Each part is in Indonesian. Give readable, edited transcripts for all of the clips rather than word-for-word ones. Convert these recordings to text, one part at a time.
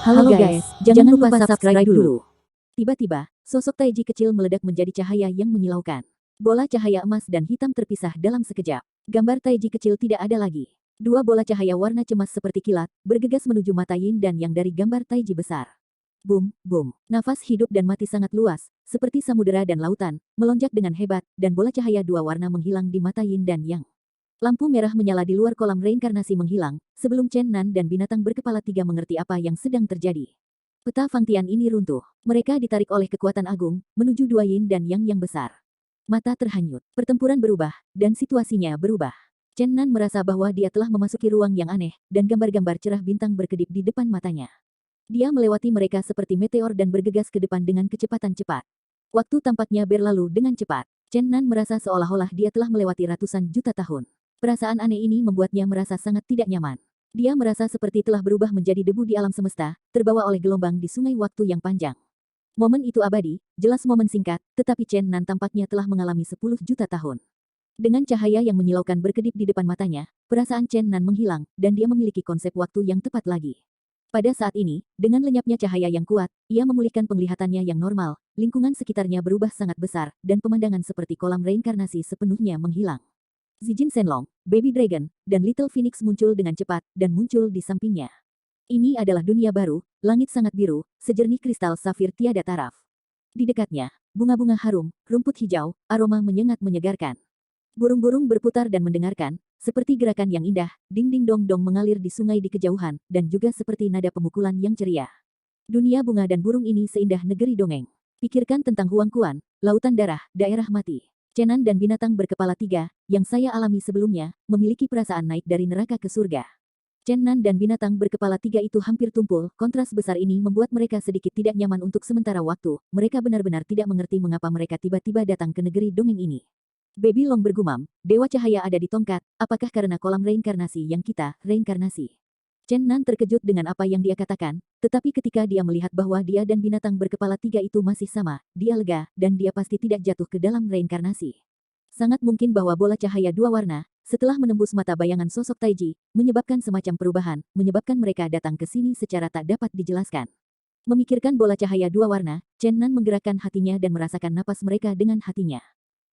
Halo guys, jangan lupa subscribe dulu. Tiba-tiba, sosok Taiji kecil meledak menjadi cahaya yang menyilaukan. Bola cahaya emas dan hitam terpisah dalam sekejap. Gambar Taiji kecil tidak ada lagi. Dua bola cahaya warna cemas seperti kilat, bergegas menuju mata Yin dan Yang dari gambar Taiji besar. Boom, boom. Nafas hidup dan mati sangat luas, seperti samudera dan lautan, melonjak dengan hebat, dan bola cahaya dua warna menghilang di mata Yin dan Yang. Lampu merah menyala di luar kolam reinkarnasi menghilang, sebelum Chen Nan dan binatang berkepala tiga mengerti apa yang sedang terjadi. Peta Fangtian ini runtuh. Mereka ditarik oleh kekuatan agung, menuju dua Yin dan Yang yang besar. Mata terhanyut, pertempuran berubah, dan situasinya berubah. Chen Nan merasa bahwa dia telah memasuki ruang yang aneh, dan gambar-gambar cerah bintang berkedip di depan matanya. Dia melewati mereka seperti meteor dan bergegas ke depan dengan kecepatan cepat. Waktu tampaknya berlalu dengan cepat. Chen Nan merasa seolah-olah dia telah melewati ratusan juta tahun. Perasaan aneh ini membuatnya merasa sangat tidak nyaman. Dia merasa seperti telah berubah menjadi debu di alam semesta, terbawa oleh gelombang di sungai waktu yang panjang. Momen itu abadi, jelas momen singkat, tetapi Chen Nan tampaknya telah mengalami 10 juta tahun. Dengan cahaya yang menyilaukan berkedip di depan matanya, perasaan Chen Nan menghilang, dan dia memiliki konsep waktu yang tepat lagi. Pada saat ini, dengan lenyapnya cahaya yang kuat, ia memulihkan penglihatannya yang normal, lingkungan sekitarnya berubah sangat besar, dan pemandangan seperti kolam reinkarnasi sepenuhnya menghilang. Zijin Shenlong, Baby Dragon, dan Little Phoenix muncul dengan cepat, dan muncul di sampingnya. Ini adalah dunia baru, langit sangat biru, sejernih kristal safir tiada taraf. Di dekatnya, bunga-bunga harum, rumput hijau, aroma menyengat menyegarkan. Burung-burung berputar dan mendengarkan, seperti gerakan yang indah, ding-ding dong-dong mengalir di sungai di kejauhan, dan juga seperti nada pemukulan yang ceria. Dunia bunga dan burung ini seindah negeri dongeng. Pikirkan tentang Huang Kuan, lautan darah, daerah mati. Chen Nan dan binatang berkepala tiga, yang saya alami sebelumnya, memiliki perasaan naik dari neraka ke surga. Chen Nan dan binatang berkepala tiga itu hampir tumpul, kontras besar ini membuat mereka sedikit tidak nyaman untuk sementara waktu, mereka benar-benar tidak mengerti mengapa mereka tiba-tiba datang ke negeri dongeng ini. Baby Long bergumam, Dewa Cahaya ada di tongkat, apakah karena kolam reinkarnasi yang kita, reinkarnasi? Chen Nan terkejut dengan apa yang dia katakan, tetapi ketika dia melihat bahwa dia dan binatang berkepala tiga itu masih sama, dia lega, dan dia pasti tidak jatuh ke dalam reinkarnasi. Sangat mungkin bahwa bola cahaya dua warna, setelah menembus mata bayangan sosok Taiji, menyebabkan semacam perubahan, menyebabkan mereka datang ke sini secara tak dapat dijelaskan. Memikirkan bola cahaya dua warna, Chen Nan menggerakkan hatinya dan merasakan napas mereka dengan hatinya.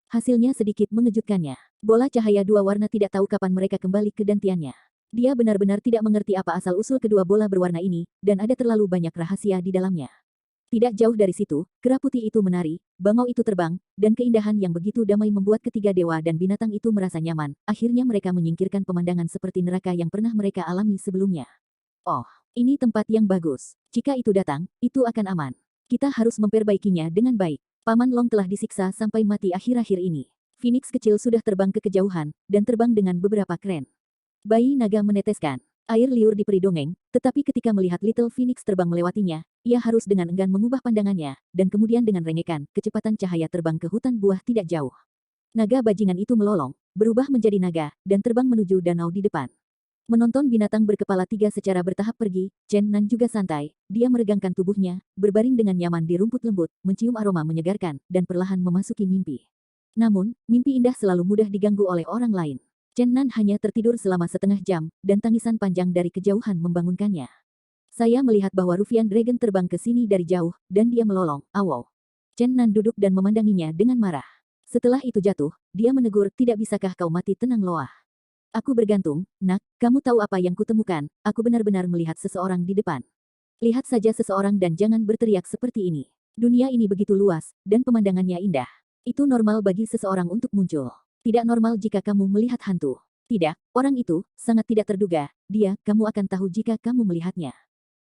Hasilnya sedikit mengejutkannya. Bola cahaya dua warna tidak tahu kapan mereka kembali ke dantiannya. Dia benar-benar tidak mengerti apa asal-usul kedua bola berwarna ini, dan ada terlalu banyak rahasia di dalamnya. Tidak jauh dari situ, kera putih itu menari, bangau itu terbang, dan keindahan yang begitu damai membuat ketiga dewa dan binatang itu merasa nyaman. Akhirnya mereka menyingkirkan pemandangan seperti neraka yang pernah mereka alami sebelumnya. Oh, ini tempat yang bagus. Jika itu datang, itu akan aman. Kita harus memperbaikinya dengan baik. Paman Long telah disiksa sampai mati akhir-akhir ini. Phoenix kecil sudah terbang ke kejauhan, dan terbang dengan beberapa keren. Bayi naga meneteskan air liur di peri dongeng, tetapi ketika melihat Little Phoenix terbang melewatinya, ia harus dengan enggan mengubah pandangannya, dan kemudian dengan rengekan, kecepatan cahaya terbang ke hutan buah tidak jauh. Naga bajingan itu melolong, berubah menjadi naga, dan terbang menuju danau di depan. Menonton binatang berkepala tiga secara bertahap pergi, Chen Nan juga santai, dia meregangkan tubuhnya, berbaring dengan nyaman di rumput lembut, mencium aroma menyegarkan, dan perlahan memasuki mimpi. Namun, mimpi indah selalu mudah diganggu oleh orang lain. Chen Nan hanya tertidur selama setengah jam, dan tangisan panjang dari kejauhan membangunkannya. Saya melihat bahwa Rufian Dragon terbang ke sini dari jauh, dan dia melolong, awow. Chen Nan duduk dan memandanginya dengan marah. Setelah itu jatuh, dia menegur, tidak bisakah kau mati tenang Loah? Aku bergantung, nak, kamu tahu apa yang kutemukan, aku benar-benar melihat seseorang di depan. Lihat saja seseorang dan jangan berteriak seperti ini. Dunia ini begitu luas, dan pemandangannya indah. Itu normal bagi seseorang untuk muncul. Tidak normal jika kamu melihat hantu. Tidak, orang itu, sangat tidak terduga, kamu akan tahu jika kamu melihatnya.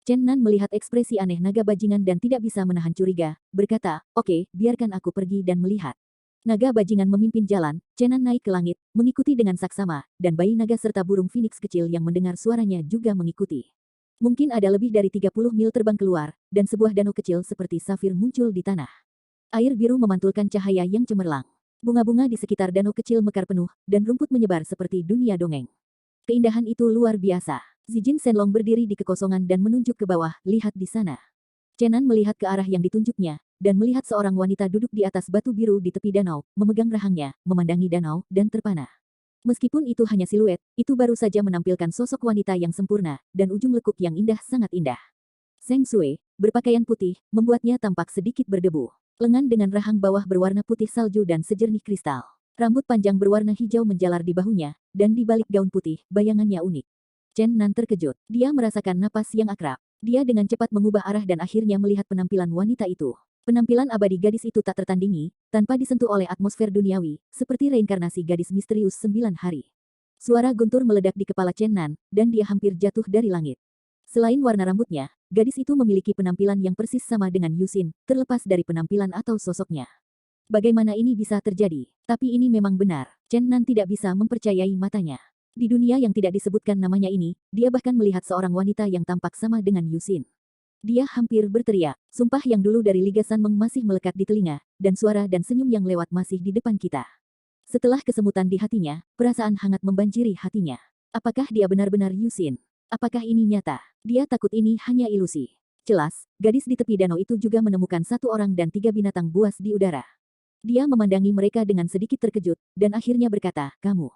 Chen Nan melihat ekspresi aneh naga bajingan dan tidak bisa menahan curiga, berkata, oke, biarkan aku pergi dan melihat. Naga bajingan memimpin jalan, Chen Nan naik ke langit, mengikuti dengan saksama, dan bayi naga serta burung phoenix kecil yang mendengar suaranya juga mengikuti. Mungkin ada lebih dari 30 mil terbang keluar, dan sebuah danau kecil seperti safir muncul di tanah. Air biru memantulkan cahaya yang cemerlang. Bunga-bunga di sekitar danau kecil mekar penuh, dan rumput menyebar seperti dunia dongeng. Keindahan itu luar biasa. Zijin Shenlong berdiri di kekosongan dan menunjuk ke bawah, lihat di sana. Chen Nan melihat ke arah yang ditunjuknya, dan melihat seorang wanita duduk di atas batu biru di tepi danau, memegang rahangnya, memandangi danau, dan terpana. Meskipun itu hanya siluet, itu baru saja menampilkan sosok wanita yang sempurna, dan ujung lekuk yang indah sangat indah. Zheng Sui, berpakaian putih, membuatnya tampak sedikit berdebu. Lengan dengan rahang bawah berwarna putih salju dan sejernih kristal. Rambut panjang berwarna hijau menjalar di bahunya, dan di balik gaun putih, bayangannya unik. Chen Nan terkejut. Dia merasakan napas yang akrab. Dia dengan cepat mengubah arah dan akhirnya melihat penampilan wanita itu. Penampilan abadi gadis itu tak tertandingi, tanpa disentuh oleh atmosfer duniawi, seperti reinkarnasi gadis misterius 9 hari. Suara guntur meledak di kepala Chen Nan, dan dia hampir jatuh dari langit. Selain warna rambutnya, gadis itu memiliki penampilan yang persis sama dengan Yusin, terlepas dari penampilan atau sosoknya. Bagaimana ini bisa terjadi? Tapi ini memang benar. Chen Nan tidak bisa mempercayai matanya. Di dunia yang tidak disebutkan namanya ini, dia bahkan melihat seorang wanita yang tampak sama dengan Yusin. Dia hampir berteriak. Sumpah yang dulu dari Liga Sanmeng masih melekat di telinga, dan suara dan senyum yang lewat masih di depan kita. Setelah kesemutan di hatinya, perasaan hangat membanjiri hatinya. Apakah dia benar-benar Yusin? Apakah ini nyata? Dia takut ini hanya ilusi. Jelas, gadis di tepi danau itu juga menemukan 1 orang dan 3 binatang buas di udara. Dia memandangi mereka dengan sedikit terkejut, dan akhirnya berkata, "Kamu."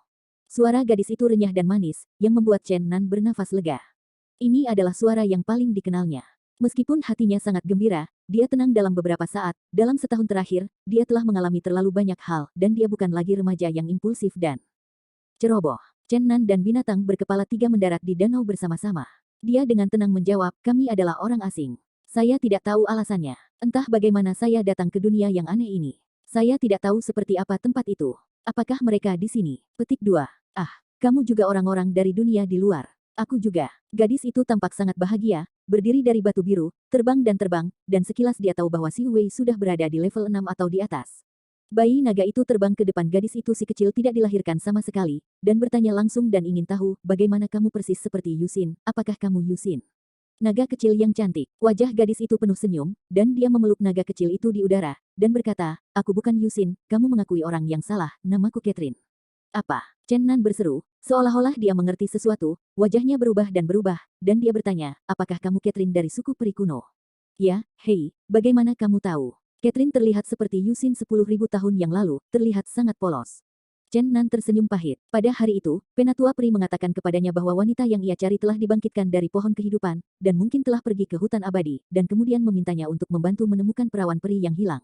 Suara gadis itu renyah dan manis, yang membuat Chen Nan bernafas lega. Ini adalah suara yang paling dikenalnya. Meskipun hatinya sangat gembira, dia tenang dalam beberapa saat. Dalam setahun terakhir, dia telah mengalami terlalu banyak hal, dan dia bukan lagi remaja yang impulsif dan ceroboh. Chen Nan dan binatang berkepala 3 mendarat di danau bersama-sama. Dia dengan tenang menjawab, "Kami adalah orang asing. Saya tidak tahu alasannya. Entah bagaimana saya datang ke dunia yang aneh ini. Saya tidak tahu seperti apa tempat itu. Apakah mereka di sini?" Petik 2. "Ah, kamu juga orang-orang dari dunia di luar. Aku juga." Gadis itu tampak sangat bahagia, berdiri dari batu biru, terbang, dan sekilas dia tahu bahwa Si Wei sudah berada di level 6 atau di atas. Bayi naga itu terbang ke depan gadis itu. Si kecil tidak dilahirkan sama sekali, dan bertanya langsung dan ingin tahu, "Bagaimana kamu persis seperti Yusin? Apakah kamu Yusin?" Naga kecil yang cantik. Wajah gadis itu penuh senyum, dan dia memeluk naga kecil itu di udara, dan berkata, "Aku bukan Yusin, kamu mengakui orang yang salah, namaku Catherine." "Apa?" Chen Nan berseru, seolah-olah dia mengerti sesuatu, wajahnya berubah, dan dia bertanya, "Apakah kamu Catherine dari suku peri kuno?" "Ya, hei, bagaimana kamu tahu?" Catherine terlihat seperti Yusin 10.000 tahun yang lalu, terlihat sangat polos. Chen Nan tersenyum pahit. Pada hari itu, penatua peri mengatakan kepadanya bahwa wanita yang ia cari telah dibangkitkan dari pohon kehidupan, dan mungkin telah pergi ke hutan abadi, dan kemudian memintanya untuk membantu menemukan perawan peri yang hilang.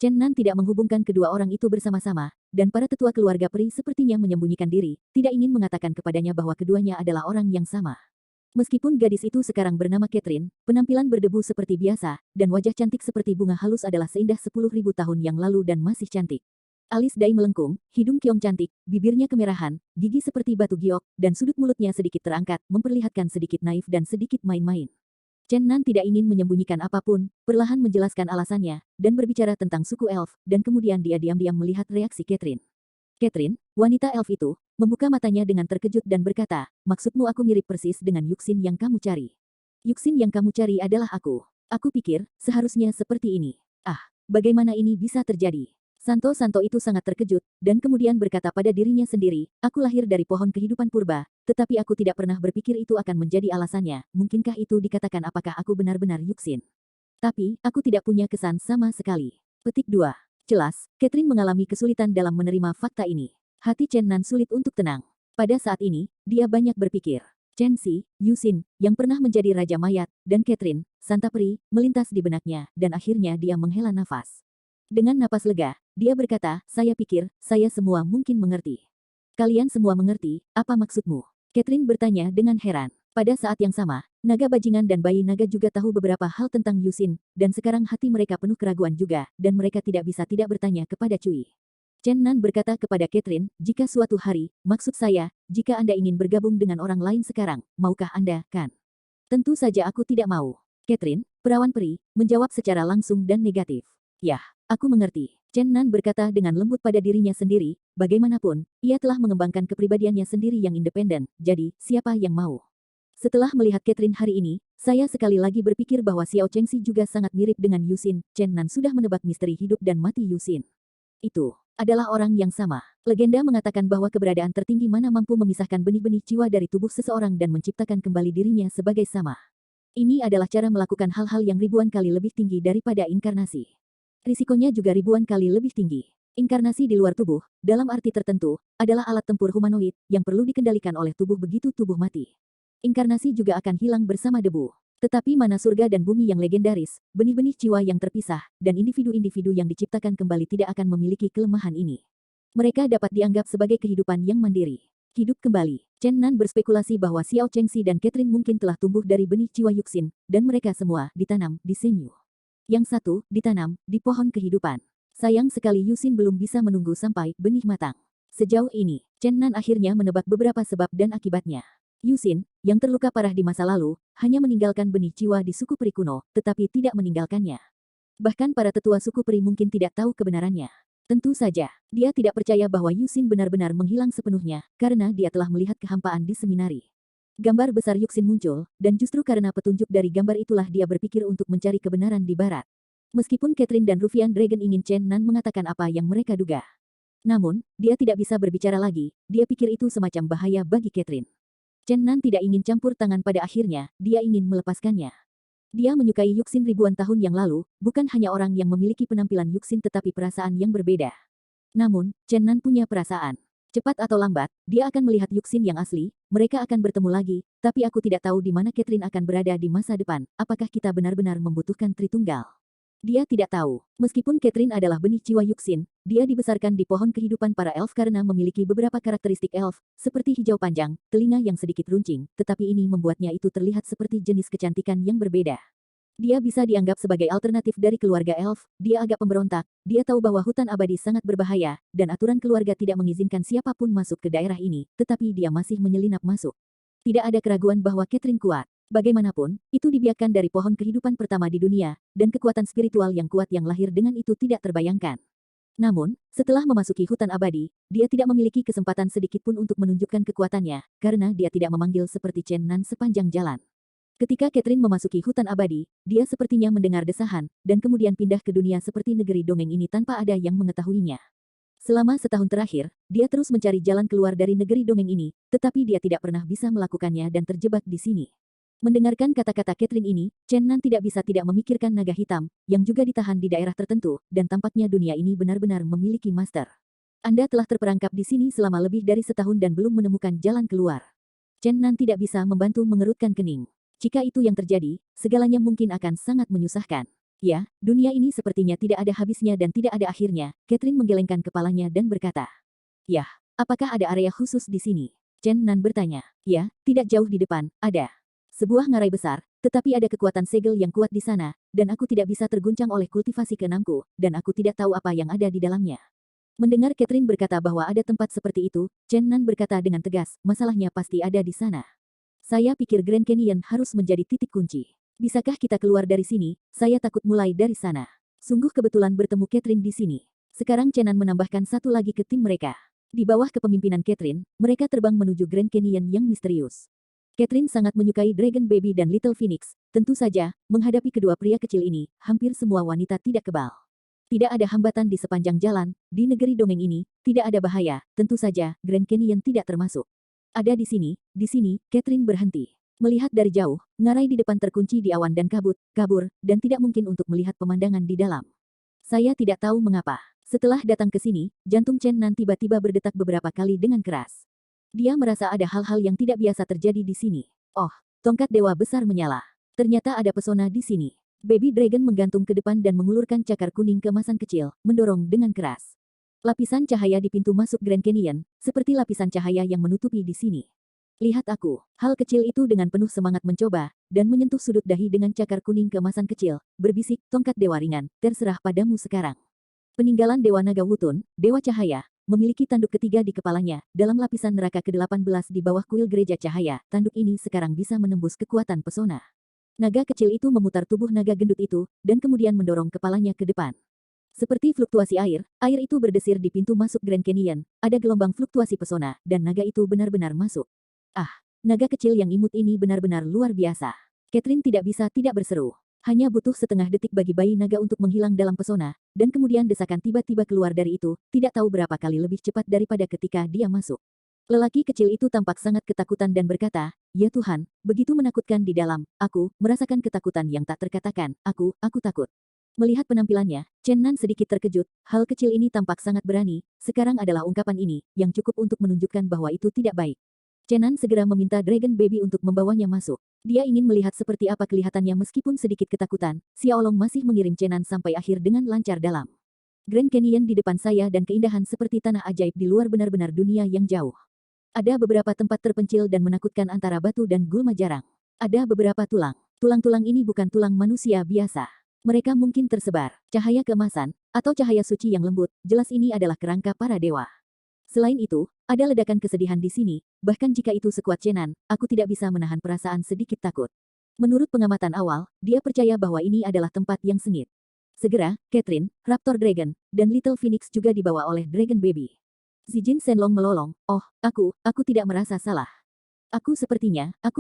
Chen Nan tidak menghubungkan kedua orang itu bersama-sama, dan para tetua keluarga peri sepertinya menyembunyikan diri, tidak ingin mengatakan kepadanya bahwa keduanya adalah orang yang sama. Meskipun gadis itu sekarang bernama Catherine, penampilan berdebu seperti biasa, dan wajah cantik seperti bunga halus adalah seindah 10.000 tahun yang lalu dan masih cantik. Alis Dai melengkung, hidung Kiong cantik, bibirnya kemerahan, gigi seperti batu giok, dan sudut mulutnya sedikit terangkat, memperlihatkan sedikit naif dan sedikit main-main. Chen Nan tidak ingin menyembunyikan apapun, perlahan menjelaskan alasannya, dan berbicara tentang suku elf, dan kemudian dia diam-diam melihat reaksi Catherine. Catherine, wanita elf itu, membuka matanya dengan terkejut dan berkata, "Maksudmu aku mirip persis dengan Yuxin yang kamu cari?" "Yuxin yang kamu cari adalah aku. Aku pikir, seharusnya seperti ini." "Ah, bagaimana ini bisa terjadi?" Santo itu sangat terkejut, dan kemudian berkata pada dirinya sendiri, "Aku lahir dari pohon kehidupan purba, tetapi aku tidak pernah berpikir itu akan menjadi alasannya. Mungkinkah itu dikatakan apakah aku benar-benar Yuxin? Tapi, aku tidak punya kesan sama sekali." Petik 2. Jelas, Catherine mengalami kesulitan dalam menerima fakta ini. Hati Chen Nan sulit untuk tenang. Pada saat ini, dia banyak berpikir. Chen Xi, Yuxin, yang pernah menjadi Raja Mayat, dan Catherine, Santa Peri, melintas di benaknya, dan akhirnya dia menghela nafas. Dengan napas lega, dia berkata, "Saya pikir, saya semua mungkin mengerti." "Kalian semua mengerti, apa maksudmu?" Catherine bertanya dengan heran. Pada saat yang sama, naga bajingan dan bayi naga juga tahu beberapa hal tentang Yuxin, dan sekarang hati mereka penuh keraguan juga, dan mereka tidak bisa tidak bertanya kepada Cui. Chen Nan berkata kepada Catherine, "Jika suatu hari, maksud saya, jika Anda ingin bergabung dengan orang lain sekarang, maukah Anda, kan?" "Tentu saja aku tidak mau." Catherine, perawan peri, menjawab secara langsung dan negatif. "Yah, aku mengerti." Chen Nan berkata dengan lembut pada dirinya sendiri, bagaimanapun, ia telah mengembangkan kepribadiannya sendiri yang independen, jadi, siapa yang mau? Setelah melihat Catherine hari ini, saya sekali lagi berpikir bahwa Xiao Chengxi juga sangat mirip dengan Yuxin. Chen Nan sudah menebak misteri hidup dan mati Yuxin. Itu adalah orang yang sama. Legenda mengatakan bahwa keberadaan tertinggi mana mampu memisahkan benih-benih jiwa dari tubuh seseorang dan menciptakan kembali dirinya sebagai sama. Ini adalah cara melakukan hal-hal yang ribuan kali lebih tinggi daripada inkarnasi. Risikonya juga ribuan kali lebih tinggi. Inkarnasi di luar tubuh, dalam arti tertentu, adalah alat tempur humanoid yang perlu dikendalikan oleh tubuh begitu tubuh mati. Inkarnasi juga akan hilang bersama debu. Tetapi mana surga dan bumi yang legendaris, benih-benih jiwa yang terpisah, dan individu-individu yang diciptakan kembali tidak akan memiliki kelemahan ini. Mereka dapat dianggap sebagai kehidupan yang mandiri. Hidup kembali. Chen Nan berspekulasi bahwa Xiao Chengxi dan Catherine mungkin telah tumbuh dari benih jiwa Yuxin, dan mereka semua ditanam di Senyu. Yang satu, ditanam di pohon kehidupan. Sayang sekali Yuxin belum bisa menunggu sampai benih matang. Sejauh ini, Chen Nan akhirnya menebak beberapa sebab dan akibatnya. Yuxin, yang terluka parah di masa lalu, hanya meninggalkan benih jiwa di suku peri kuno, tetapi tidak meninggalkannya. Bahkan para tetua suku peri mungkin tidak tahu kebenarannya. Tentu saja, dia tidak percaya bahwa Yuxin benar-benar menghilang sepenuhnya, karena dia telah melihat kehampaan di seminari. Gambar besar Yuxin muncul, dan justru karena petunjuk dari gambar itulah dia berpikir untuk mencari kebenaran di barat. Meskipun Catherine dan Rufian Dragon ingin Chen Nan mengatakan apa yang mereka duga. Namun, dia tidak bisa berbicara lagi, dia pikir itu semacam bahaya bagi Catherine. Chen Nan tidak ingin campur tangan pada akhirnya, dia ingin melepaskannya. Dia menyukai Yuxin ribuan tahun yang lalu, bukan hanya orang yang memiliki penampilan Yuxin tetapi perasaan yang berbeda. Namun, Chen Nan punya perasaan. Cepat atau lambat, dia akan melihat Yuxin yang asli, mereka akan bertemu lagi, tapi aku tidak tahu di mana Catherine akan berada di masa depan, apakah kita benar-benar membutuhkan Tritunggal. Dia tidak tahu. Meskipun Catherine adalah benih jiwa Yuxin, dia dibesarkan di pohon kehidupan para elf karena memiliki beberapa karakteristik elf, seperti hijau panjang, telinga yang sedikit runcing, tetapi ini membuatnya itu terlihat seperti jenis kecantikan yang berbeda. Dia bisa dianggap sebagai alternatif dari keluarga elf, dia agak pemberontak, dia tahu bahwa hutan abadi sangat berbahaya, dan aturan keluarga tidak mengizinkan siapapun masuk ke daerah ini, tetapi dia masih menyelinap masuk. Tidak ada keraguan bahwa Catherine kuat. Bagaimanapun, itu dibiarkan dari pohon kehidupan pertama di dunia, dan kekuatan spiritual yang kuat yang lahir dengan itu tidak terbayangkan. Namun, setelah memasuki hutan abadi, dia tidak memiliki kesempatan sedikitpun untuk menunjukkan kekuatannya, karena dia tidak memanggil seperti Chen Nan sepanjang jalan. Ketika Catherine memasuki hutan abadi, dia sepertinya mendengar desahan, dan kemudian pindah ke dunia seperti negeri dongeng ini tanpa ada yang mengetahuinya. Selama setahun terakhir, dia terus mencari jalan keluar dari negeri dongeng ini, tetapi dia tidak pernah bisa melakukannya dan terjebak di sini. Mendengarkan kata-kata Catherine ini, Chen Nan tidak bisa tidak memikirkan naga hitam, yang juga ditahan di daerah tertentu, dan tampaknya dunia ini benar-benar memiliki master. Anda telah terperangkap di sini selama lebih dari setahun dan belum menemukan jalan keluar. Chen Nan tidak bisa membantu mengerutkan kening. Jika itu yang terjadi, segalanya mungkin akan sangat menyusahkan. Ya, dunia ini sepertinya tidak ada habisnya dan tidak ada akhirnya, Catherine menggelengkan kepalanya dan berkata. Yah, apakah ada area khusus di sini? Chen Nan bertanya. Ya, tidak jauh di depan, ada. Sebuah ngarai besar, tetapi ada kekuatan segel yang kuat di sana, dan aku tidak bisa terguncang oleh kultivasi keenamku, dan aku tidak tahu apa yang ada di dalamnya. Mendengar Catherine berkata bahwa ada tempat seperti itu, Chen Nan berkata dengan tegas, masalahnya pasti ada di sana. Saya pikir Grand Canyon harus menjadi titik kunci. Bisakah kita keluar dari sini? Saya takut mulai dari sana. Sungguh kebetulan bertemu Catherine di sini. Sekarang Chen Nan menambahkan satu lagi ke tim mereka. Di bawah kepemimpinan Catherine, mereka terbang menuju Grand Canyon yang misterius. Catherine sangat menyukai Dragon Baby dan Little Phoenix. Tentu saja, menghadapi kedua pria kecil ini, hampir semua wanita tidak kebal. Tidak ada hambatan di sepanjang jalan, di negeri dongeng ini, tidak ada bahaya, tentu saja, Grand Canyon tidak termasuk. Ada di sini, Catherine berhenti. Melihat dari jauh, ngarai di depan terkunci di awan dan kabur, dan tidak mungkin untuk melihat pemandangan di dalam. Saya tidak tahu mengapa. Setelah datang ke sini, jantung Chen Nan tiba-tiba berdetak beberapa kali dengan keras. Dia merasa ada hal-hal yang tidak biasa terjadi di sini. Oh, tongkat dewa besar menyala. Ternyata ada pesona di sini. Baby Dragon menggantung ke depan dan mengulurkan cakar kuning keemasan kecil, mendorong dengan keras. Lapisan cahaya di pintu masuk Grand Canyon, seperti lapisan cahaya yang menutupi di sini. Lihat aku. Hal kecil itu dengan penuh semangat mencoba, dan menyentuh sudut dahi dengan cakar kuning keemasan kecil, berbisik, tongkat dewa ringan, terserah padamu sekarang. Peninggalan Dewa Naga Wutun, Dewa Cahaya, memiliki tanduk ketiga di kepalanya, dalam lapisan neraka ke-18 di bawah kuil gereja cahaya, tanduk ini sekarang bisa menembus kekuatan pesona. Naga kecil itu memutar tubuh naga gendut itu, dan kemudian mendorong kepalanya ke depan. Seperti fluktuasi air itu berdesir di pintu masuk Grand Canyon, ada gelombang fluktuasi pesona, dan naga itu benar-benar masuk. Ah, naga kecil yang imut ini benar-benar luar biasa. Catherine tidak bisa tidak berseru. Hanya butuh setengah detik bagi bayi naga untuk menghilang dalam pesona, dan kemudian desakan tiba-tiba keluar dari itu, tidak tahu berapa kali lebih cepat daripada ketika dia masuk. Lelaki kecil itu tampak sangat ketakutan dan berkata, ya Tuhan, begitu menakutkan di dalam, aku merasakan ketakutan yang tak terkatakan, aku takut. Melihat penampilannya, Chen Nan sedikit terkejut, hal kecil ini tampak sangat berani, sekarang adalah ungkapan ini, yang cukup untuk menunjukkan bahwa itu tidak baik. Chen Nan segera meminta Dragon Baby untuk membawanya masuk. Dia ingin melihat seperti apa kelihatannya meskipun sedikit ketakutan. Xiaolong masih mengirim Chen Nan sampai akhir dengan lancar dalam Grand Canyon di depan saya dan keindahan seperti tanah ajaib di luar benar-benar dunia yang jauh. Ada beberapa tempat terpencil dan menakutkan antara batu dan gulma jarang. Ada beberapa tulang. Tulang-tulang ini bukan tulang manusia biasa. Mereka mungkin tersebar, cahaya keemasan, atau cahaya suci yang lembut, jelas ini adalah kerangka para dewa. Selain itu, ada ledakan kesedihan di sini, bahkan jika itu sekuat Chen Nan, aku tidak bisa menahan perasaan sedikit takut. Menurut pengamatan awal, dia percaya bahwa ini adalah tempat yang sengit. Segera, Catherine, Raptor Dragon, dan Little Phoenix juga dibawa oleh Dragon Baby. Zijin Shenlong melolong, oh, aku tidak merasa salah. Aku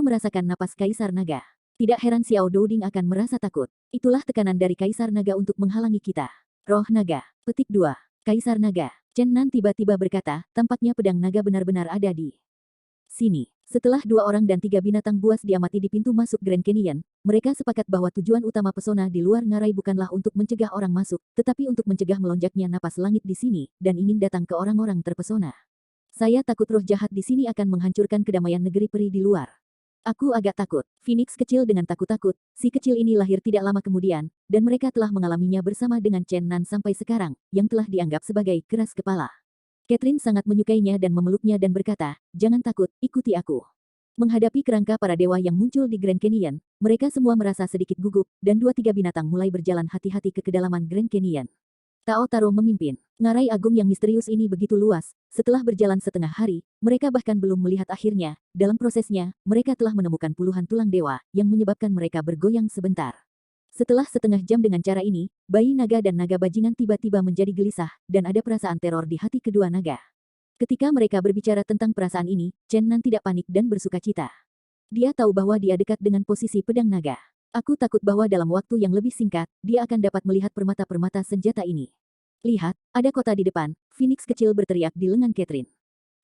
merasakan napas Kaisar Naga. Tidak heran Xiao Douding akan merasa takut. Itulah tekanan dari Kaisar Naga untuk menghalangi kita. Roh Naga. Petik 2. Kaisar Naga. Chen Nan tiba-tiba berkata, tampaknya pedang naga benar-benar ada di sini. Setelah 2 orang dan 3 binatang buas diamati di pintu masuk Grand Canyon, mereka sepakat bahwa tujuan utama pesona di luar ngarai bukanlah untuk mencegah orang masuk, tetapi untuk mencegah melonjaknya napas langit di sini, dan ingin datang ke orang-orang terpesona. Saya takut roh jahat di sini akan menghancurkan kedamaian negeri peri di luar. Aku agak takut. Phoenix kecil dengan takut-takut, si kecil ini lahir tidak lama kemudian, dan mereka telah mengalaminya bersama dengan Chen Nan sampai sekarang, yang telah dianggap sebagai keras kepala. Catherine sangat menyukainya dan memeluknya dan berkata, jangan takut, ikuti aku. Menghadapi kerangka para dewa yang muncul di Grand Canyon, mereka semua merasa sedikit gugup, dan 2-3 binatang mulai berjalan hati-hati ke kedalaman Grand Canyon. Tao Taro memimpin. Ngarai agung yang misterius ini begitu luas, setelah berjalan setengah hari, mereka bahkan belum melihat akhirnya. Dalam prosesnya, mereka telah menemukan puluhan tulang dewa, yang menyebabkan mereka bergoyang sebentar. Setelah setengah jam dengan cara ini, bayi naga dan naga bajingan tiba-tiba menjadi gelisah, dan ada perasaan teror di hati kedua naga. Ketika mereka berbicara tentang perasaan ini, Chen Nan tidak panik dan bersukacita. Dia tahu bahwa dia dekat dengan posisi pedang naga. Aku takut bahwa dalam waktu yang lebih singkat, dia akan dapat melihat permata-permata senjata ini. Lihat, ada kota di depan, Phoenix kecil berteriak di lengan Catherine.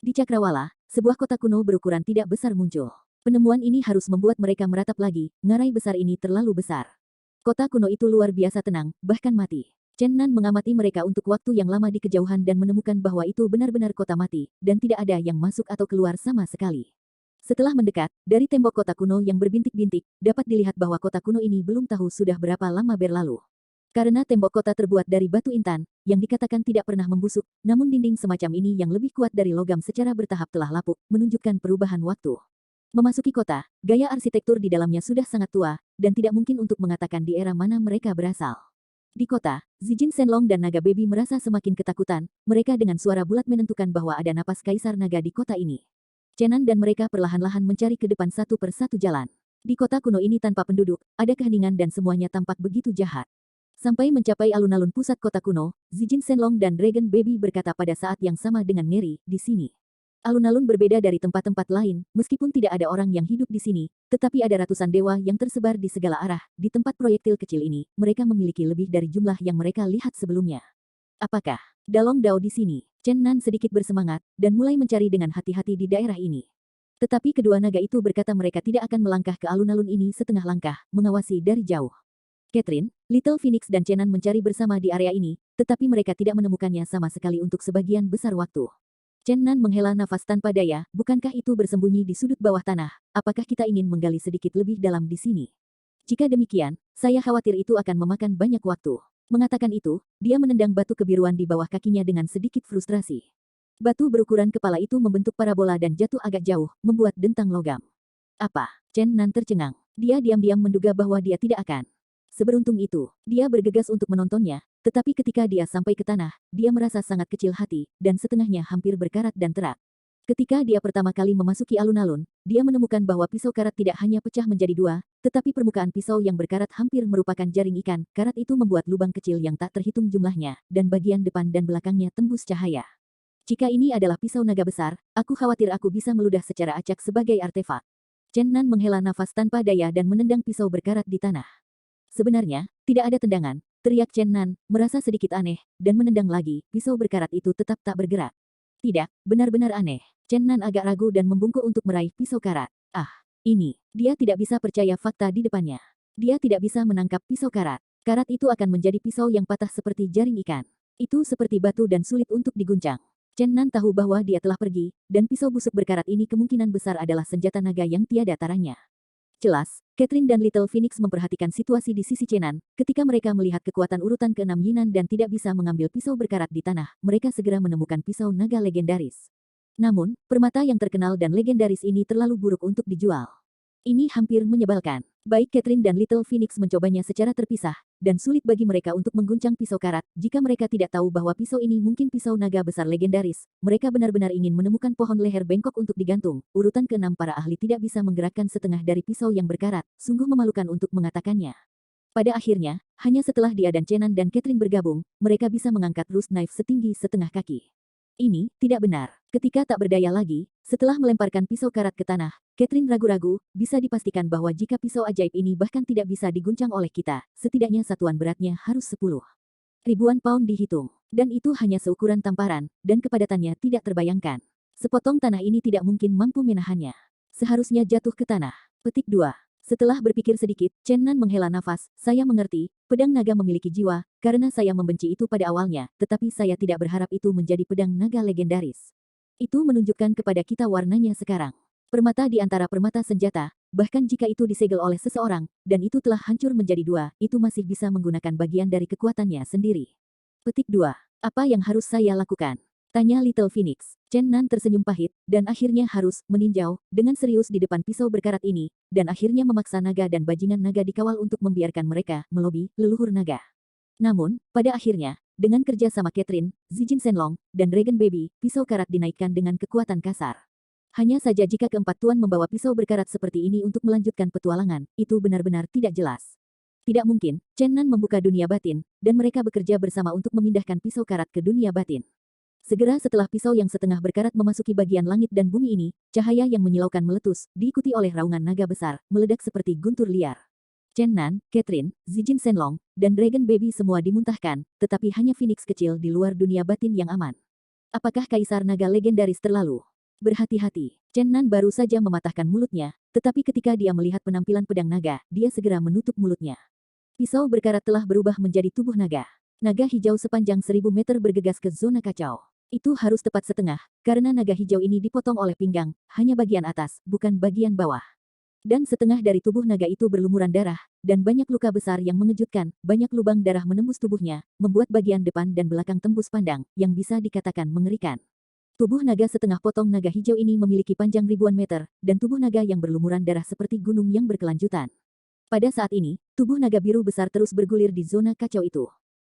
Di Cakrawala, sebuah kota kuno berukuran tidak besar muncul. Penemuan ini harus membuat mereka meratap lagi, ngarai besar ini terlalu besar. Kota kuno itu luar biasa tenang, bahkan mati. Chen Nan mengamati mereka untuk waktu yang lama di kejauhan dan menemukan bahwa itu benar-benar kota mati, dan tidak ada yang masuk atau keluar sama sekali. Setelah mendekat, dari tembok kota kuno yang berbintik-bintik, dapat dilihat bahwa kota kuno ini belum tahu sudah berapa lama berlalu. Karena tembok kota terbuat dari batu intan, yang dikatakan tidak pernah membusuk, namun dinding semacam ini yang lebih kuat dari logam secara bertahap telah lapuk, menunjukkan perubahan waktu. Memasuki kota, gaya arsitektur di dalamnya sudah sangat tua, dan tidak mungkin untuk mengatakan di era mana mereka berasal. Di kota, Zijin Shenlong dan Naga Baby merasa semakin ketakutan, mereka dengan suara bulat menentukan bahwa ada napas Kaisar Naga di kota ini. Chen Nan dan mereka perlahan-lahan mencari ke depan satu persatu jalan. Di kota kuno ini tanpa penduduk, ada keheningan dan semuanya tampak begitu jahat. Sampai mencapai alun-alun pusat kota kuno, Zijin Shenlong dan Dragon Baby berkata pada saat yang sama dengan Neri, di sini. Alun-alun berbeda dari tempat-tempat lain, meskipun tidak ada orang yang hidup di sini, tetapi ada ratusan dewa yang tersebar di segala arah. Di tempat proyektil kecil ini, mereka memiliki lebih dari jumlah yang mereka lihat sebelumnya. Apakah Dalong Dao di sini? Chen Nan sedikit bersemangat, dan mulai mencari dengan hati-hati di daerah ini. Tetapi kedua naga itu berkata mereka tidak akan melangkah ke alun-alun ini setengah langkah, mengawasi dari jauh. Catherine, Little Phoenix dan Chen Nan mencari bersama di area ini, tetapi mereka tidak menemukannya sama sekali untuk sebagian besar waktu. Chen Nan menghela nafas tanpa daya, bukankah itu bersembunyi di sudut bawah tanah? Apakah kita ingin menggali sedikit lebih dalam di sini? Jika demikian, saya khawatir itu akan memakan banyak waktu. Mengatakan itu, dia menendang batu kebiruan di bawah kakinya dengan sedikit frustrasi. Batu berukuran kepala itu membentuk parabola dan jatuh agak jauh, membuat dentang logam. Apa? Chen Nan tercengang. Dia diam-diam menduga bahwa dia tidak akan. Seberuntung itu, dia bergegas untuk menontonnya, tetapi ketika dia sampai ke tanah, dia merasa sangat kecil hati, dan setengahnya hampir berkarat dan terak. Ketika dia pertama kali memasuki alun-alun, dia menemukan bahwa pisau karat tidak hanya pecah menjadi 2, tetapi permukaan pisau yang berkarat hampir merupakan jaring ikan. Karat itu membuat lubang kecil yang tak terhitung jumlahnya, dan bagian depan dan belakangnya tembus cahaya. Jika ini adalah pisau naga besar, aku khawatir aku bisa meludah secara acak sebagai artefak. Chen Nan menghela nafas tanpa daya dan menendang pisau berkarat di tanah. Sebenarnya, tidak ada tendangan, teriak Chen Nan, merasa sedikit aneh, dan menendang lagi, pisau berkarat itu tetap tak bergerak. Tidak, benar-benar aneh. Chen Nan agak ragu dan membungkuk untuk meraih pisau karat. Ini. Dia tidak bisa percaya fakta di depannya. Dia tidak bisa menangkap pisau karat. Karat itu akan menjadi pisau yang patah seperti jaring ikan. Itu seperti batu dan sulit untuk diguncang. Chen Nan tahu bahwa dia telah pergi, dan pisau busuk berkarat ini kemungkinan besar adalah senjata naga yang tiada taranya. Jelas, Catherine dan Little Phoenix memperhatikan situasi di sisi Chen Nan. Ketika mereka melihat kekuatan urutan ke-6 Yinan dan tidak bisa mengambil pisau berkarat di tanah, mereka segera menemukan pisau naga legendaris. Namun, permata yang terkenal dan legendaris ini terlalu buruk untuk dijual. Ini hampir menyebalkan. Baik Catherine dan Little Phoenix mencobanya secara terpisah, dan sulit bagi mereka untuk mengguncang pisau karat, jika mereka tidak tahu bahwa pisau ini mungkin pisau naga besar legendaris. Mereka benar-benar ingin menemukan pohon leher bengkok untuk digantung. Urutan ke-6 para ahli tidak bisa menggerakkan setengah dari pisau yang berkarat, sungguh memalukan untuk mengatakannya. Pada akhirnya, hanya setelah dia dan Chen Nan dan Catherine bergabung, mereka bisa mengangkat rust knife setinggi setengah kaki. Ini tidak benar. Ketika tak berdaya lagi, setelah melemparkan pisau karat ke tanah, Catherine ragu-ragu, bisa dipastikan bahwa jika pisau ajaib ini bahkan tidak bisa diguncang oleh kita, setidaknya satuan beratnya harus 10 ribuan pound dihitung. Dan itu hanya seukuran tamparan, dan kepadatannya tidak terbayangkan. Sepotong tanah ini tidak mungkin mampu menahannya. Seharusnya jatuh ke tanah. Petik 2. Setelah berpikir sedikit, Chen Nan menghela nafas. Saya mengerti, pedang naga memiliki jiwa, karena saya membenci itu pada awalnya, tetapi saya tidak berharap itu menjadi pedang naga legendaris. Itu menunjukkan kepada kita warnanya sekarang. Permata di antara permata senjata, bahkan jika itu disegel oleh seseorang, dan itu telah hancur menjadi 2, itu masih bisa menggunakan bagian dari kekuatannya sendiri. Petik 2. Apa yang harus saya lakukan? Tanya Little Phoenix. Chen Nan tersenyum pahit, dan akhirnya harus meninjau dengan serius di depan pisau berkarat ini, dan akhirnya memaksa naga dan bajingan naga dikawal untuk membiarkan mereka melobi leluhur naga. Namun, pada akhirnya, dengan kerja sama Catherine, Zijin Shenlong, dan Dragon Baby, pisau karat dinaikkan dengan kekuatan kasar. Hanya saja jika keempat tuan membawa pisau berkarat seperti ini untuk melanjutkan petualangan, itu benar-benar tidak jelas. Tidak mungkin, Chen Nan membuka dunia batin, dan mereka bekerja bersama untuk memindahkan pisau karat ke dunia batin. Segera setelah pisau yang setengah berkarat memasuki bagian langit dan bumi ini, cahaya yang menyilaukan meletus, diikuti oleh raungan naga besar, meledak seperti guntur liar. Chen Nan, Catherine, Zijin Shenlong, dan Dragon Baby semua dimuntahkan, tetapi hanya Phoenix kecil di luar dunia batin yang aman. Apakah Kaisar Naga legendaris terlalu berhati-hati? Chen Nan baru saja mematahkan mulutnya, tetapi ketika dia melihat penampilan pedang naga, dia segera menutup mulutnya. Pisau berkarat telah berubah menjadi tubuh naga. Naga hijau sepanjang 1000 meter bergegas ke zona kacau. Itu harus tepat setengah, karena naga hijau ini dipotong oleh pinggang, hanya bagian atas, bukan bagian bawah. Dan setengah dari tubuh naga itu berlumuran darah, dan banyak luka besar yang mengejutkan, banyak lubang darah menembus tubuhnya, membuat bagian depan dan belakang tembus pandang, yang bisa dikatakan mengerikan. Tubuh naga setengah potong naga hijau ini memiliki panjang ribuan meter, dan tubuh naga yang berlumuran darah seperti gunung yang berkelanjutan. Pada saat ini, tubuh naga biru besar terus bergulir di zona kacau itu.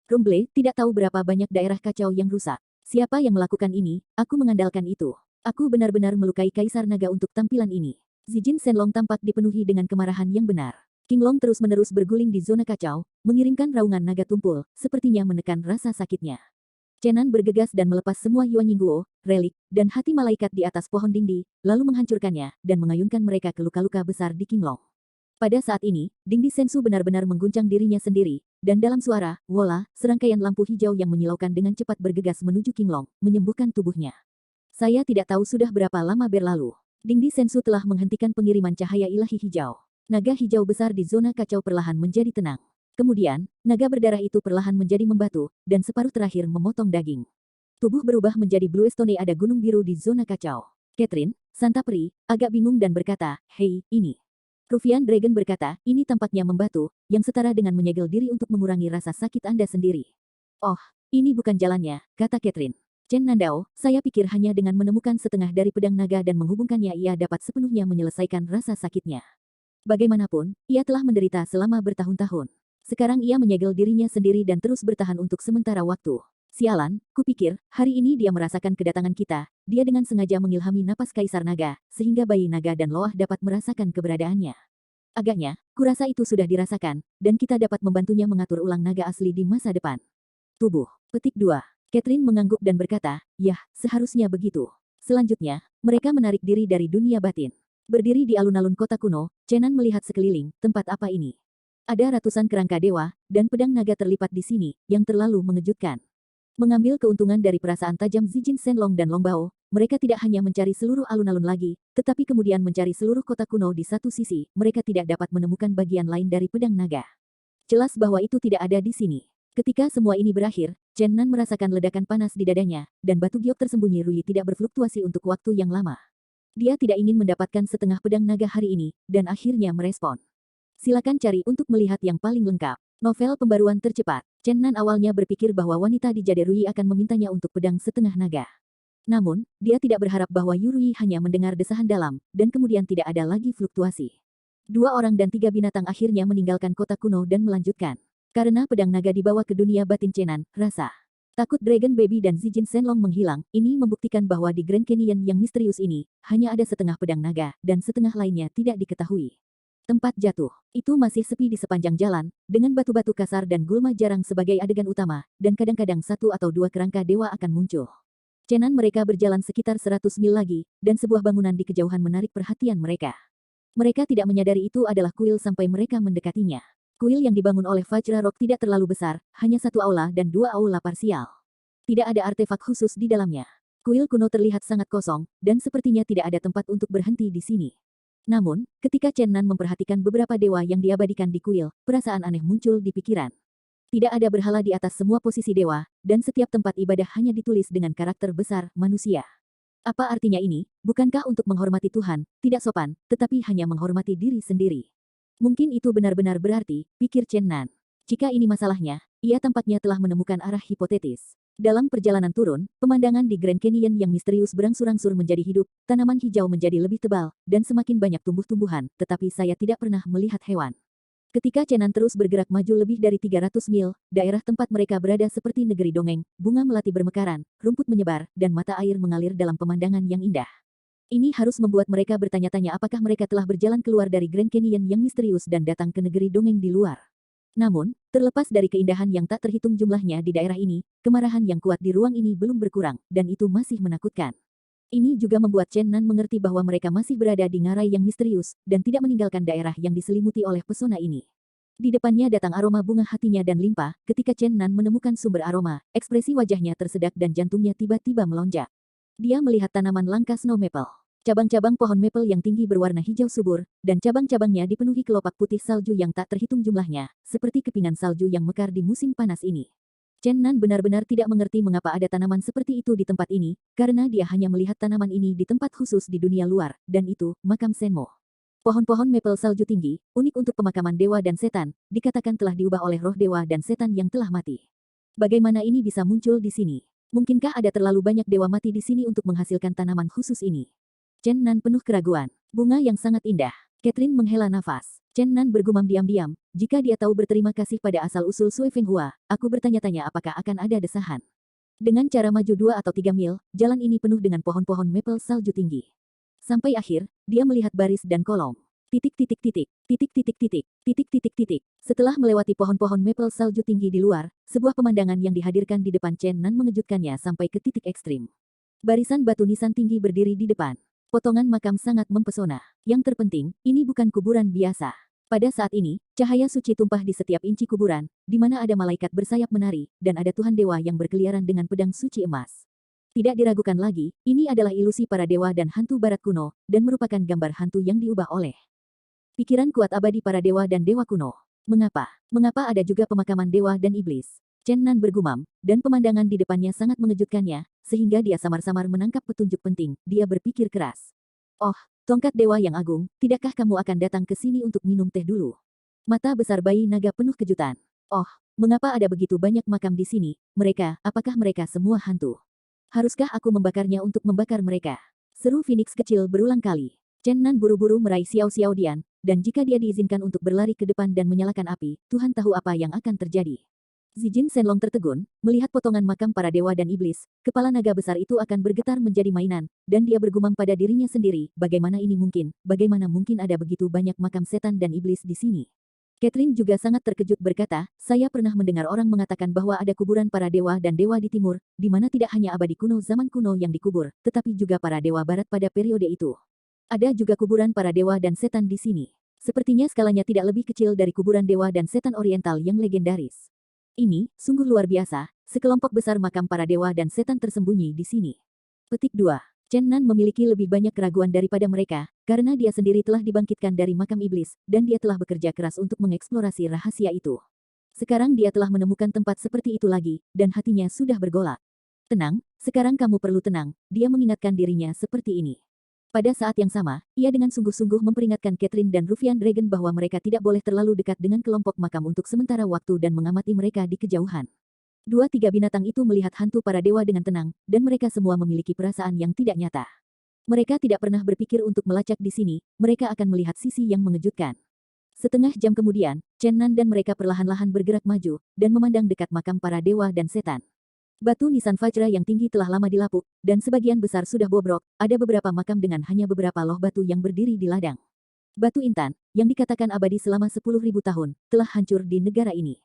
Rumble tidak tahu berapa banyak daerah kacau yang rusak. Siapa yang melakukan ini, aku mengandalkan itu. Aku benar-benar melukai Kaisar Naga untuk tampilan ini. Zijin Shenlong tampak dipenuhi dengan kemarahan yang benar. King Long terus-menerus berguling di zona kacau, mengirimkan raungan naga tumpul, sepertinya menekan rasa sakitnya. Chen Nan bergegas dan melepas semua Yuan Yingguo, relik, dan hati malaikat di atas pohon dingdi, lalu menghancurkannya, dan mengayunkan mereka ke luka-luka besar di King Long. Pada saat ini, Dingdi Sensu benar-benar mengguncang dirinya sendiri, dan dalam suara, wola, serangkaian lampu hijau yang menyilaukan dengan cepat bergegas menuju King Long, menyembuhkan tubuhnya. Saya tidak tahu sudah berapa lama berlalu. Dingdi Sensu telah menghentikan pengiriman cahaya ilahi hijau. Naga hijau besar di zona kacau perlahan menjadi tenang. Kemudian, naga berdarah itu perlahan menjadi membatu, dan separuh terakhir memotong daging. Tubuh berubah menjadi Blue Stone, ada gunung biru di zona kacau. Catherine, Santa Pri, agak bingung dan berkata, "Hei, ini." Rufian Dragon berkata, ini tampaknya membatu, yang setara dengan menyegel diri untuk mengurangi rasa sakit Anda sendiri. Oh, ini bukan jalannya, kata Catherine. Chen Nandao, saya pikir hanya dengan menemukan setengah dari pedang naga dan menghubungkannya ia dapat sepenuhnya menyelesaikan rasa sakitnya. Bagaimanapun, ia telah menderita selama bertahun-tahun. Sekarang ia menyegel dirinya sendiri dan terus bertahan untuk sementara waktu. Sialan, kupikir, hari ini dia merasakan kedatangan kita, dia dengan sengaja mengilhami napas Kaisar Naga, sehingga bayi naga dan loah dapat merasakan keberadaannya. Agaknya, kurasa itu sudah dirasakan, dan kita dapat membantunya mengatur ulang naga asli di masa depan. Tubuh. Petik 2. Catherine mengangguk dan berkata, yah, seharusnya begitu. Selanjutnya, mereka menarik diri dari dunia batin. Berdiri di alun-alun kota kuno, Chen Nan melihat sekeliling, tempat apa ini? Ada ratusan kerangka dewa, dan pedang naga terlipat di sini, yang terlalu mengejutkan. Mengambil keuntungan dari perasaan tajam Zijin Shenlong dan Longbao, mereka tidak hanya mencari seluruh alun-alun lagi, tetapi kemudian mencari seluruh kota kuno di satu sisi, mereka tidak dapat menemukan bagian lain dari pedang naga. Jelas bahwa itu tidak ada di sini. Ketika semua ini berakhir, Chen Nan merasakan ledakan panas di dadanya, dan batu giok tersembunyi Rui tidak berfluktuasi untuk waktu yang lama. Dia tidak ingin mendapatkan setengah pedang naga hari ini, dan akhirnya merespon. Silakan cari untuk melihat yang paling lengkap. Novel pembaruan tercepat. Chen Nan awalnya berpikir bahwa wanita di Jade Rui akan memintanya untuk pedang setengah naga. Namun, dia tidak berharap bahwa Yurui hanya mendengar desahan dalam, dan kemudian tidak ada lagi fluktuasi. 2 orang dan 3 binatang akhirnya meninggalkan kota kuno dan melanjutkan. Karena pedang naga dibawa ke dunia batin Chenan, rasa takut Dragon Baby dan Zijin Shenlong menghilang, ini membuktikan bahwa di Grand Canyon yang misterius ini, hanya ada setengah pedang naga, dan setengah lainnya tidak diketahui. Tempat jatuh, itu masih sepi di sepanjang jalan, dengan batu-batu kasar dan gulma jarang sebagai adegan utama, dan kadang-kadang 1 atau 2 kerangka dewa akan muncul. Chenan mereka berjalan sekitar 100 mil lagi, dan sebuah bangunan di kejauhan menarik perhatian mereka. Mereka tidak menyadari itu adalah kuil sampai mereka mendekatinya. Kuil yang dibangun oleh Vajra Rock tidak terlalu besar, hanya 1 aula dan 2 aula parsial. Tidak ada artefak khusus di dalamnya. Kuil kuno terlihat sangat kosong, dan sepertinya tidak ada tempat untuk berhenti di sini. Namun, ketika Chen Nan memperhatikan beberapa dewa yang diabadikan di kuil, perasaan aneh muncul di pikiran. Tidak ada berhala di atas semua posisi dewa, dan setiap tempat ibadah hanya ditulis dengan karakter besar, manusia. Apa artinya ini? Bukankah untuk menghormati Tuhan, tidak sopan, tetapi hanya menghormati diri sendiri? Mungkin itu benar-benar berarti, pikir Chen Nan. Jika ini masalahnya, ia tampaknya telah menemukan arah hipotetis. Dalam perjalanan turun, pemandangan di Grand Canyon yang misterius berangsur-angsur menjadi hidup, tanaman hijau menjadi lebih tebal, dan semakin banyak tumbuh-tumbuhan, tetapi saya tidak pernah melihat hewan. Ketika Chen Nan terus bergerak maju lebih dari 300 mil, daerah tempat mereka berada seperti negeri dongeng, bunga melati bermekaran, rumput menyebar, dan mata air mengalir dalam pemandangan yang indah. Ini harus membuat mereka bertanya-tanya apakah mereka telah berjalan keluar dari Grand Canyon yang misterius dan datang ke negeri dongeng di luar. Namun, terlepas dari keindahan yang tak terhitung jumlahnya di daerah ini, kemarahan yang kuat di ruang ini belum berkurang, dan itu masih menakutkan. Ini juga membuat Chen Nan mengerti bahwa mereka masih berada di ngarai yang misterius, dan tidak meninggalkan daerah yang diselimuti oleh pesona ini. Di depannya datang aroma bunga hatinya dan limpa, ketika Chen Nan menemukan sumber aroma, ekspresi wajahnya tersedak dan jantungnya tiba-tiba melonjak. Dia melihat tanaman langka snow maple. Cabang-cabang pohon maple yang tinggi berwarna hijau subur, dan cabang-cabangnya dipenuhi kelopak putih salju yang tak terhitung jumlahnya, seperti kepingan salju yang mekar di musim panas ini. Chen Nan benar-benar tidak mengerti mengapa ada tanaman seperti itu di tempat ini, karena dia hanya melihat tanaman ini di tempat khusus di dunia luar, dan itu, makam Senmo. Pohon-pohon maple salju tinggi, unik untuk pemakaman dewa dan setan, dikatakan telah diubah oleh roh dewa dan setan yang telah mati. Bagaimana ini bisa muncul di sini? Mungkinkah ada terlalu banyak dewa mati di sini untuk menghasilkan tanaman khusus ini? Chen Nan penuh keraguan. Bunga yang sangat indah. Catherine menghela nafas. Chen Nan bergumam diam-diam, jika dia tahu berterima kasih pada asal-usul Sui Fenghua, aku bertanya-tanya apakah akan ada desahan. Dengan cara maju 2 atau 3 mil, jalan ini penuh dengan pohon-pohon maple salju tinggi. Sampai akhir, dia melihat baris dan kolom. Titik titik titik, titik titik titik, titik titik titik. Setelah melewati pohon-pohon maple salju tinggi di luar, sebuah pemandangan yang dihadirkan di depan Chen Nan mengejutkannya sampai ke titik ekstrim. Barisan batu nisan tinggi berdiri di depan. Potongan makam sangat mempesona. Yang terpenting, ini bukan kuburan biasa. Pada saat ini, cahaya suci tumpah di setiap inci kuburan, di mana ada malaikat bersayap menari, dan ada Tuhan Dewa yang berkeliaran dengan pedang suci emas. Tidak diragukan lagi, ini adalah ilusi para dewa dan hantu barat kuno, dan merupakan gambar hantu yang diubah oleh pikiran kuat abadi para dewa dan dewa kuno. Mengapa? Mengapa ada juga pemakaman dewa dan iblis? Chen Nan bergumam, dan pemandangan di depannya sangat mengejutkannya, sehingga dia samar-samar menangkap petunjuk penting. Dia berpikir keras. Oh, tongkat dewa yang agung, tidakkah kamu akan datang ke sini untuk minum teh dulu? Mata besar bayi naga penuh kejutan. Oh, mengapa ada begitu banyak makam di sini? Mereka, apakah mereka semua hantu? Haruskah aku membakarnya untuk membakar mereka? Seru Phoenix kecil berulang kali. Chen Nan buru-buru meraih Xiao Xiao Dian, dan jika dia diizinkan untuk berlari ke depan dan menyalakan api, Tuhan tahu apa yang akan terjadi. Zijin Shenlong tertegun, melihat potongan makam para dewa dan iblis, kepala naga besar itu akan bergetar menjadi mainan, dan dia bergumam pada dirinya sendiri, bagaimana ini mungkin, bagaimana mungkin ada begitu banyak makam setan dan iblis di sini. Catherine juga sangat terkejut berkata, saya pernah mendengar orang mengatakan bahwa ada kuburan para dewa dan dewa di timur, di mana tidak hanya abadi kuno zaman kuno yang dikubur, tetapi juga para dewa barat pada periode itu. Ada juga kuburan para dewa dan setan di sini. Sepertinya skalanya tidak lebih kecil dari kuburan dewa dan setan oriental yang legendaris. Ini, sungguh luar biasa, sekelompok besar makam para dewa dan setan tersembunyi di sini. Petik 2. Chen Nan memiliki lebih banyak keraguan daripada mereka, karena dia sendiri telah dibangkitkan dari makam iblis, dan dia telah bekerja keras untuk mengeksplorasi rahasia itu. Sekarang dia telah menemukan tempat seperti itu lagi, dan hatinya sudah bergolak. Tenang, sekarang kamu perlu tenang, dia mengingatkan dirinya seperti ini. Pada saat yang sama, ia dengan sungguh-sungguh memperingatkan Catherine dan Rufian Dragon bahwa mereka tidak boleh terlalu dekat dengan kelompok makam untuk sementara waktu dan mengamati mereka di kejauhan. Dua-tiga binatang itu melihat hantu para dewa dengan tenang, dan mereka semua memiliki perasaan yang tidak nyata. Mereka tidak pernah berpikir untuk melacak di sini, mereka akan melihat sisi yang mengejutkan. Setengah jam kemudian, Chen Nan dan mereka perlahan-lahan bergerak maju, dan memandang dekat makam para dewa dan setan. Batu nisan Vajra yang tinggi telah lama dilapuk, dan sebagian besar sudah bobrok, ada beberapa makam dengan hanya beberapa loh batu yang berdiri di ladang. Batu intan, yang dikatakan abadi selama 10.000 tahun, telah hancur di negara ini.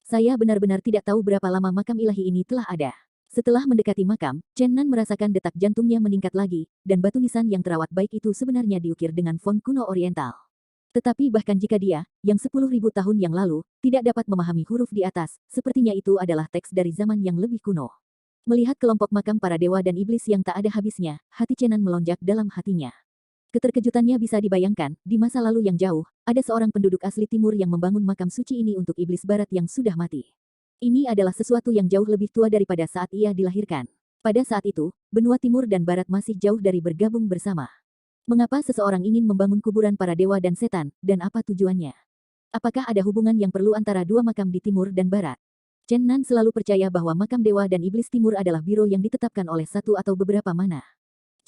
Saya benar-benar tidak tahu berapa lama makam ilahi ini telah ada. Setelah mendekati makam, Chen Nan merasakan detak jantungnya meningkat lagi, dan batu nisan yang terawat baik itu sebenarnya diukir dengan font kuno oriental. Tetapi bahkan jika dia, yang 10.000 tahun yang lalu, tidak dapat memahami huruf di atas, sepertinya itu adalah teks dari zaman yang lebih kuno. Melihat kelompok makam para dewa dan iblis yang tak ada habisnya, hati Cenan melonjak dalam hatinya. Keterkejutannya bisa dibayangkan, di masa lalu yang jauh, ada seorang penduduk asli timur yang membangun makam suci ini untuk iblis barat yang sudah mati. Ini adalah sesuatu yang jauh lebih tua daripada saat ia dilahirkan. Pada saat itu, benua timur dan barat masih jauh dari bergabung bersama. Mengapa seseorang ingin membangun kuburan para dewa dan setan, dan apa tujuannya? Apakah ada hubungan yang perlu antara dua makam di timur dan barat? Chen Nan selalu percaya bahwa makam dewa dan iblis timur adalah biro yang ditetapkan oleh satu atau beberapa mana.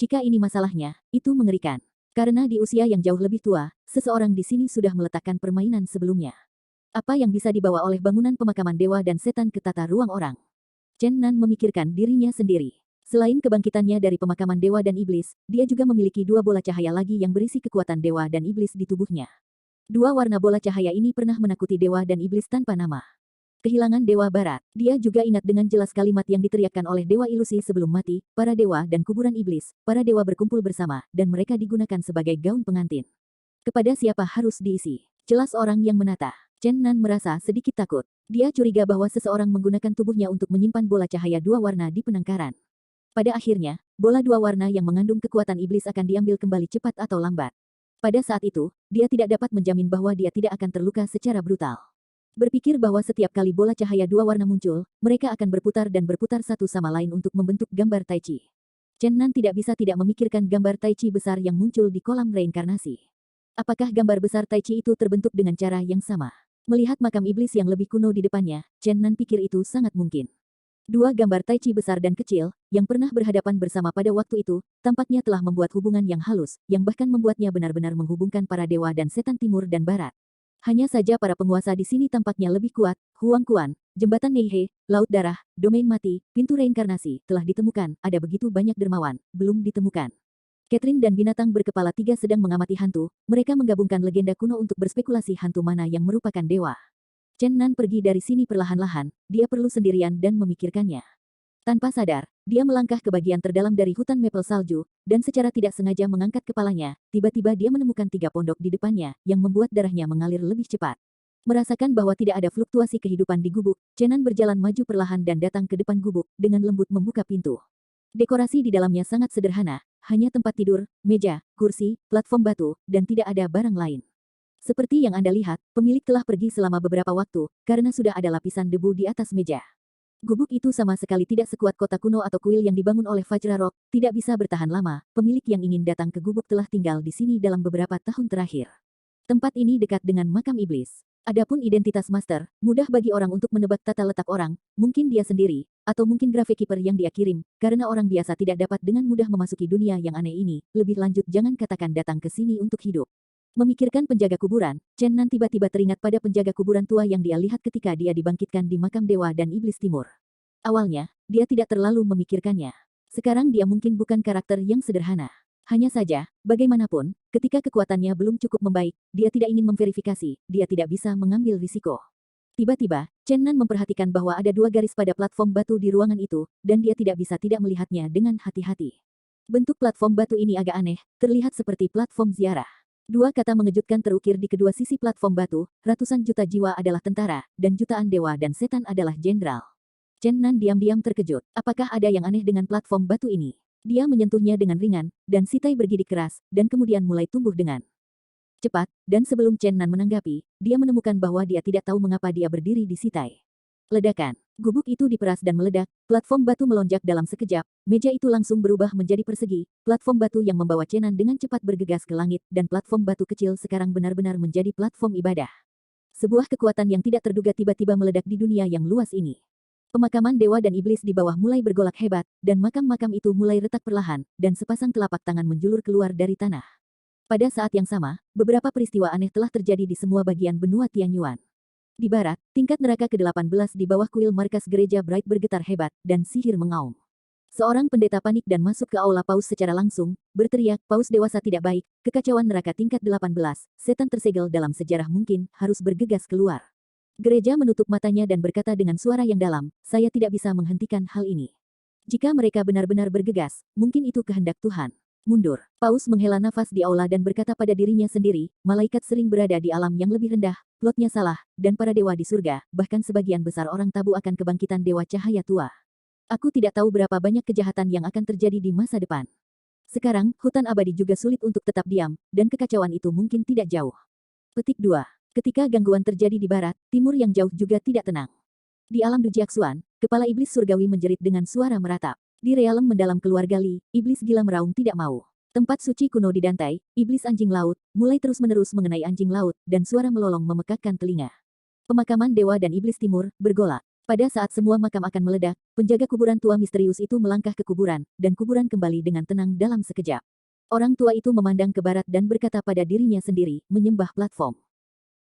Jika ini masalahnya, itu mengerikan. Karena di usia yang jauh lebih tua, seseorang di sini sudah meletakkan permainan sebelumnya. Apa yang bisa dibawa oleh bangunan pemakaman dewa dan setan ke tata ruang orang? Chen Nan memikirkan dirinya sendiri. Selain kebangkitannya dari pemakaman dewa dan iblis, dia juga memiliki dua bola cahaya lagi yang berisi kekuatan dewa dan iblis di tubuhnya. Dua warna bola cahaya ini pernah menakuti dewa dan iblis tanpa nama. Kehilangan dewa barat. Dia juga ingat dengan jelas kalimat yang diteriakkan oleh dewa ilusi sebelum mati, para dewa dan kuburan iblis, para dewa berkumpul bersama, dan mereka digunakan sebagai gaun pengantin. Kepada siapa harus diisi? Jelas orang yang menata. Chen Nan merasa sedikit takut. Dia curiga bahwa seseorang menggunakan tubuhnya untuk menyimpan bola cahaya dua warna di penangkaran. Pada akhirnya, bola dua warna yang mengandung kekuatan iblis akan diambil kembali cepat atau lambat. Pada saat itu, dia tidak dapat menjamin bahwa dia tidak akan terluka secara brutal. Berpikir bahwa setiap kali bola cahaya dua warna muncul, mereka akan berputar dan berputar satu sama lain untuk membentuk gambar Tai Chi. Chen Nan tidak bisa tidak memikirkan gambar Tai Chi besar yang muncul di kolam reinkarnasi. Apakah gambar besar Tai Chi itu terbentuk dengan cara yang sama? Melihat makam iblis yang lebih kuno di depannya, Chen Nan pikir itu sangat mungkin. Dua gambar Tai Chi besar dan kecil, yang pernah berhadapan bersama pada waktu itu, tampaknya telah membuat hubungan yang halus, yang bahkan membuatnya benar-benar menghubungkan para dewa dan setan timur dan barat. Hanya saja para penguasa di sini tampaknya lebih kuat. Huang Kuan, Jembatan Neihe, Laut Darah, Domain Mati, Pintu Reinkarnasi, telah ditemukan, ada begitu banyak dermawan, belum ditemukan. Catherine dan binatang berkepala tiga sedang mengamati hantu, mereka menggabungkan legenda kuno untuk berspekulasi hantu mana yang merupakan dewa. Chen Nan pergi dari sini perlahan-lahan, dia perlu sendirian dan memikirkannya. Tanpa sadar, dia melangkah ke bagian terdalam dari hutan mapel salju, dan secara tidak sengaja mengangkat kepalanya, tiba-tiba dia menemukan tiga pondok di depannya, yang membuat darahnya mengalir lebih cepat. Merasakan bahwa tidak ada fluktuasi kehidupan di gubuk, Chen Nan berjalan maju perlahan dan datang ke depan gubuk, dengan lembut membuka pintu. Dekorasi di dalamnya sangat sederhana, hanya tempat tidur, meja, kursi, platform batu, dan tidak ada barang lain. Seperti yang Anda lihat, pemilik telah pergi selama beberapa waktu, karena sudah ada lapisan debu di atas meja. Gubuk itu sama sekali tidak sekuat kota kuno atau kuil yang dibangun oleh Vajra Rock, tidak bisa bertahan lama, pemilik yang ingin datang ke gubuk telah tinggal di sini dalam beberapa tahun terakhir. Tempat ini dekat dengan makam iblis. Adapun identitas master, mudah bagi orang untuk menebak tata letak orang, mungkin dia sendiri, atau mungkin grafik kiper yang dia kirim, karena orang biasa tidak dapat dengan mudah memasuki dunia yang aneh ini, lebih lanjut jangan katakan datang ke sini untuk hidup. Memikirkan penjaga kuburan, Chen Nan tiba-tiba teringat pada penjaga kuburan tua yang dia lihat ketika dia dibangkitkan di makam dewa dan iblis timur. Awalnya, dia tidak terlalu memikirkannya. Sekarang dia mungkin bukan karakter yang sederhana. Hanya saja, bagaimanapun, ketika kekuatannya belum cukup membaik, dia tidak ingin memverifikasi, dia tidak bisa mengambil risiko. Tiba-tiba, Chen Nan memperhatikan bahwa ada dua garis pada platform batu di ruangan itu, dan dia tidak bisa tidak melihatnya dengan hati-hati. Bentuk platform batu ini agak aneh, terlihat seperti platform ziarah. Dua kata mengejutkan terukir di kedua sisi platform batu, ratusan juta jiwa adalah tentara, dan jutaan dewa dan setan adalah jenderal. Chen Nan diam-diam terkejut. Apakah ada yang aneh dengan platform batu ini? Dia menyentuhnya dengan ringan, dan sitai bergidik keras, dan kemudian mulai tumbuh dengan Cepat, dan sebelum Chen Nan menanggapi, dia menemukan bahwa dia tidak tahu mengapa dia berdiri di sitai. Ledakan. Gubuk itu diperas dan meledak, platform batu melonjak dalam sekejap, meja itu langsung berubah menjadi persegi, platform batu yang membawa Chen Nan dengan cepat bergegas ke langit, dan platform batu kecil sekarang benar-benar menjadi platform ibadah. Sebuah kekuatan yang tidak terduga tiba-tiba meledak di dunia yang luas ini. Pemakaman dewa dan iblis di bawah mulai bergolak hebat, dan makam-makam itu mulai retak perlahan, dan sepasang telapak tangan menjulur keluar dari tanah. Pada saat yang sama, beberapa peristiwa aneh telah terjadi di semua bagian benua Tianyuan. Di barat, tingkat neraka ke-18 di bawah kuil markas gereja Bright bergetar hebat, dan sihir mengaum. Seorang pendeta panik dan masuk ke aula paus secara langsung, berteriak, paus dewasa tidak baik, kekacauan neraka tingkat 18, setan tersegel dalam sejarah mungkin, harus bergegas keluar. Gereja menutup matanya dan berkata dengan suara yang dalam, saya tidak bisa menghentikan hal ini. Jika mereka benar-benar bergegas, mungkin itu kehendak Tuhan. Mundur. Paus menghela nafas di aula dan berkata pada dirinya sendiri, malaikat sering berada di alam yang lebih rendah, plotnya salah, dan para dewa di surga, bahkan sebagian besar orang tabu akan kebangkitan dewa cahaya tua. Aku tidak tahu berapa banyak kejahatan yang akan terjadi di masa depan. Sekarang, hutan abadi juga sulit untuk tetap diam, dan kekacauan itu mungkin tidak jauh. Petik 2. Ketika gangguan terjadi di barat, timur yang jauh juga tidak tenang. Di alam Dujiaksuan, kepala iblis surgawi menjerit dengan suara meratap. Di realem mendalam keluarga Li, iblis gila meraung tidak mau. Tempat suci kuno di Dantai, iblis anjing laut, mulai terus-menerus mengenai anjing laut, dan suara melolong memekakkan telinga. Pemakaman dewa dan iblis timur, bergolak. Pada saat semua makam akan meledak, penjaga kuburan tua misterius itu melangkah ke kuburan, dan kuburan kembali dengan tenang dalam sekejap. Orang tua itu memandang ke barat dan berkata pada dirinya sendiri, menyembah platform.